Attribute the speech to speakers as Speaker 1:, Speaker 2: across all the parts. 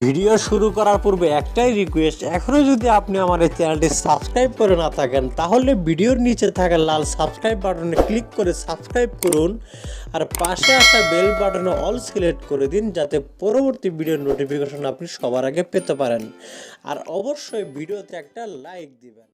Speaker 1: Video শুরু করার পূর্বে একটাই রিকোয়েস্ট, এখনো যদি আপনি আমার এই চ্যানেলটি সাবস্ক্রাইব করে না থাকেন তাহলে ভিডিওর নিচে থাকা লাল সাবস্ক্রাইব বাটনে ক্লিক করে সাবস্ক্রাইব করুন আর পাশে আসা বেল বাটনে অল সিলেক্ট করে দিন যাতে পরবর্তী ভিডিওর নোটিফিকেশন আপনি সবার আগে পেতে পারেন। আর অবশ্যই ভিডিওতে একটা লাইক দিবেন।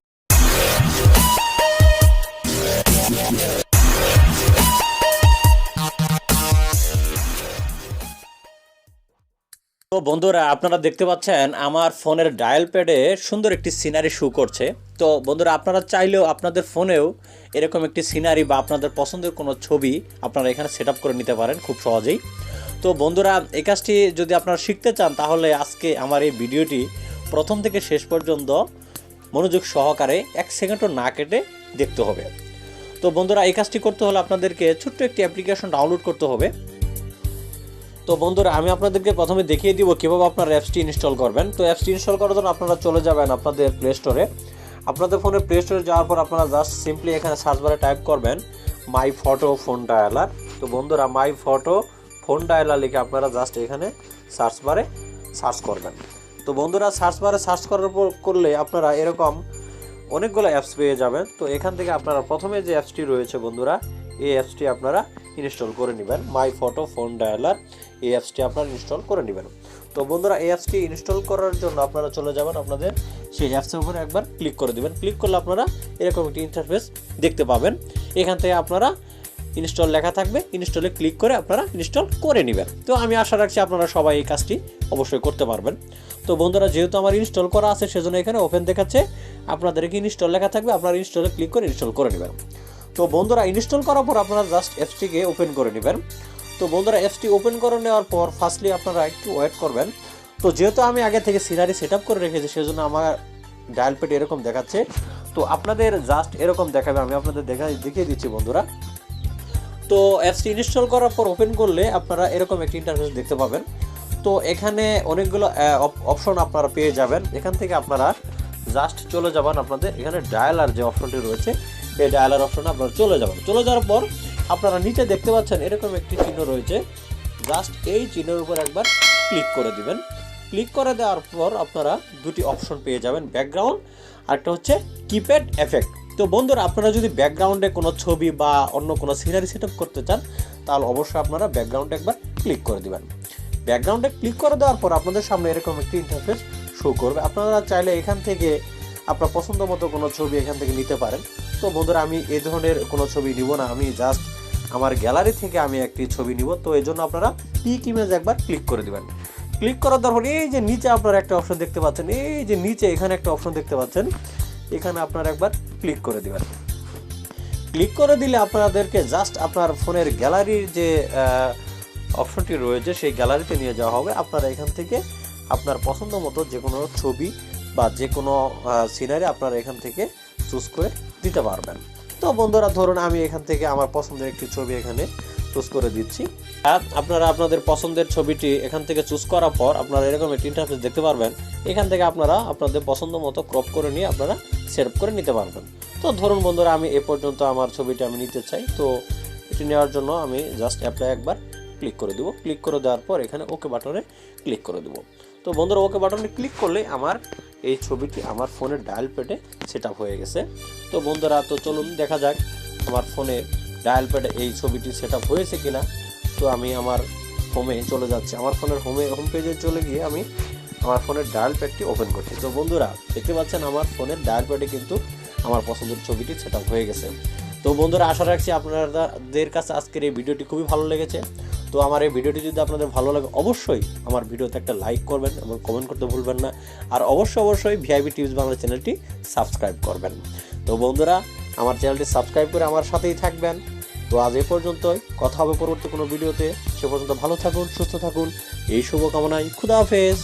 Speaker 1: তো বন্ধুরা, আপনারা দেখতে পাচ্ছেন আমার ফোনের ডায়াল প্যাডে সুন্দর একটি সিনারি শো করছে। তো বন্ধুরা, আপনারা চাইলেও আপনাদের ফোনেও এরকম একটি সিনারি বা আপনাদের পছন্দের কোনো ছবি আপনারা এখানে সেট করে নিতে পারেন খুব সহজেই। তো বন্ধুরা, এই কাজটি যদি আপনারা শিখতে চান তাহলে আজকে আমার এই ভিডিওটি প্রথম থেকে শেষ পর্যন্ত মনোযোগ সহকারে 1 সেকেন্ডও না কেটে দেখতে হবে। তো বন্ধুরা, এই কাজটি করতে হলে আপনাদেরকে ছোট্ট একটি অ্যাপ্লিকেশন ডাউনলোড করতে হবে। তো বন্ধুরা, আমি আপনাদেরকে প্রথমে দেখিয়ে দিব কীভাবে আপনারা অ্যাপসটি ইনস্টল করবেন। তো অ্যাপসটি ইনস্টল করার জন্য আপনারা চলে যাবেন আপনাদের প্লে স্টোরে। আপনাদের ফোনে প্লে স্টোরে যাওয়ার পর আপনারা জাস্ট সিম্পলি এখানে সার্চ বারে টাইপ করবেন মাই ফটো ফোন ডায়ালার। তো বন্ধুরা, মাই ফটো ফোন ডায়ালার লিখে আপনারা জাস্ট এখানে সার্চ বারে সার্চ করবেন। তো বন্ধুরা, সার্চ বারে সার্চ করার পর করলে আপনারা এরকম অনেকগুলো অ্যাপস পেয়ে যাবেন। তো এখান থেকে আপনারা প্রথমে যে অ্যাপসটি রয়েছে বন্ধুরা, এই অ্যাপসটি আপনারা ইনস্টল করে নেবেন। মাই ফটো ফোন ডায়ালার এই অ্যাপসটি আপনারা ইনস্টল করে নেবেন। তো বন্ধুরা, এই অ্যাপসটি ইনস্টল করার জন্য আপনারা চলে যাবেন আপনাদের সেই অ্যাপসের উপরে একবার ক্লিক করে দেবেন। ক্লিক করলে আপনারা এরকম একটি ইন্টারফেস দেখতে পাবেন। এখান থেকে আপনারা ইনস্টল লেখা থাকবে, ইনস্টলে ক্লিক করে আপনারা ইনস্টল করে নেবেন। তো আমি আশা রাখছি আপনারা সবাই এই কাজটি অবশ্যই করতে পারবেন। তো বন্ধুরা, যেহেতু আমার ইনস্টল করা আছে সেজন্য এখানে ওপেন দেখাচ্ছে, আপনাদেরকে ইনস্টল লেখা থাকবে, আপনারা ইনস্টলে ক্লিক করে ইনস্টল করে নেবেন। তো বন্ধুরা, ইনস্টল করার পর আপনারা জাস্ট অ্যাপসটিকে ওপেন করে নেবেন। তো বন্ধুরা, অ্যাপসটি ওপেন করে নেওয়ার পর ফার্স্টলি আপনারা একটু ওয়েট করবেন। তো যেহেতু আমি আগে থেকে সিনারি সেট আপ করে রেখেছি সেজন্য আমার ডায়াল প্যাড এরকম দেখাচ্ছে। তো আপনাদের জাস্ট এরকম দেখাবে, আমি আপনাদের দেখিয়ে দিচ্ছি বন্ধুরা। তো অ্যাপসটি ইনস্টল করার পর ওপেন করলে আপনারা এরকম একটি ইন্টারফেস দেখতে পাবেন। তো এখানে অনেকগুলো অপশন আপনারা পেয়ে যাবেন। এখান থেকে আপনারা জাস্ট চলে যাবেন আপনাদের এখানে ডায়ালার যে অপশনটি রয়েছে এই ডায়ালার অপশনে আপনারা চলে যাবেন। চলে যাওয়ার পর আপনারা নিচে দেখতে পাচ্ছেন এরকম একটি চিহ্ন রয়েছে, জাস্ট এই চিহ্নের উপর একবার ক্লিক করে দিবেন। ক্লিক করে দেওয়ার পর আপনারা দুটি অপশন পেয়ে যাবেন, ব্যাকগ্রাউন্ড আর একটা হচ্ছে কিপ্যাড এফেক্ট। তো বন্ধুরা, আপনারা যদি ব্যাকগ্রাউন্ডে কোনো ছবি বা অন্য কোনো সিনারি সেট আপ করতে চান তাহলে অবশ্যই আপনারা ব্যাকগ্রাউন্ডে একবার ক্লিক করে দিবেন। ব্যাকগ্রাউন্ডে ক্লিক করে দেওয়ার পর আপনাদের সামনে এরকম একটি ইন্টারফেস শো করবে। আপনারা চাইলে এখান থেকে আপনার পছন্দ মতো কোনো ছবি এখান থেকে নিতে পারেন। তো বন্ধুরা, আমি এই ধরনের কোনো ছবি নিব না, আমি জাস্ট আমার গ্যালারি থেকে আমি একটি ছবি নিব। তো এই জন্য আপনারা পিক ইমেজ একবার ক্লিক করে দেবেন। ক্লিক করার পর এই যে নিচে আপনারা একটা অপশন দেখতে পাচ্ছেন, এই যে নিচে এখানে একটা অপশন দেখতে পাচ্ছেন, এখানে আপনারা একবার ক্লিক করে দেবেন। ক্লিক করে দিলে আপনাদেরকে জাস্ট আপনার ফোনের গ্যালারির যে অপশনটি রয়েছে সেই গ্যালারিতে নিয়ে যাওয়া হবে। আপনারা এখান থেকে আপনার পছন্দ মতো যে কোনো ছবি বা যে কোনো সিনারি আপনারা এখান থেকে চুজ করে দিতে পারবেন। তো বন্ধুরা, ধরুন আমি এখান থেকে আমার পছন্দের একটি ছবি এখানে চুজ করে দিচ্ছি। আর আপনারা আপনাদের পছন্দের ছবিটি এখান থেকে চুজ করার পর আপনারা এরকম একটি ইন্টারফেস দেখতে পারবেন। এখান থেকে আপনারা আপনাদের পছন্দ মতো ক্রপ করে নিয়ে আপনারা সেভ করে নিতে পারবেন। তো ধরুন বন্ধুরা, আমি এ পর্যন্ত আমার ছবিটি আমি নিতে চাই। তো এটি নেওয়ার জন্য আমি জাস্ট অ্যাপ্লাই একবার ক্লিক করে দেবো। ক্লিক করে দেওয়ার পর এখানে ওকে বাটনে ক্লিক করে দেবো। তো বন্ধুরা, ওকে বাটনে ক্লিক করলে আমার এই ছবিটি আমার ফোনের ডায়াল প্যাডে সেট আপ হয়ে গেছে। তো বন্ধুরা, তো চলুন দেখা যাক আমার ফোনের ডায়াল প্যাডে এই ছবিটি সেট আপ হয়েছে কিনা। তো আমি আমার হোমে চলে যাচ্ছি, আমার ফোনের হোম পেজে চলে গিয়ে আমি আমার ফোনের ডায়াল প্যাডটি ওপেন করছি। তো বন্ধুরা, দেখতে পাচ্ছেন আমার ফোনের ডায়াল প্যাডে কিন্তু আমার পছন্দের ছবিটি সেট আপ হয়ে গেছে। তো বন্ধুরা, আশা রাখছি আপনাদের কাছে আজকের এই ভিডিওটি খুবই ভালো লেগেছে। তো আমার এই ভিডিওটি যদি আপনাদের ভালো লাগে অবশ্যই আমার ভিডিওতে একটা লাইক করবেন এবং কমেন্ট করতে ভুলবেন না। আর অবশ্যই ভিআইপি টিপস বাংলা চ্যানেলটি সাবস্ক্রাইব করবেন। তো বন্ধুরা, আমার চ্যানেলটি সাবস্ক্রাইব করে আমার সাথেই থাকবেন। তো আজ এ পর্যন্তই, কথা হবে পরবর্তী কোনো ভিডিওতে। সে পর্যন্ত ভালো থাকুন, সুস্থ থাকুন, এই শুভকামনায়। খুদা হাফেজ।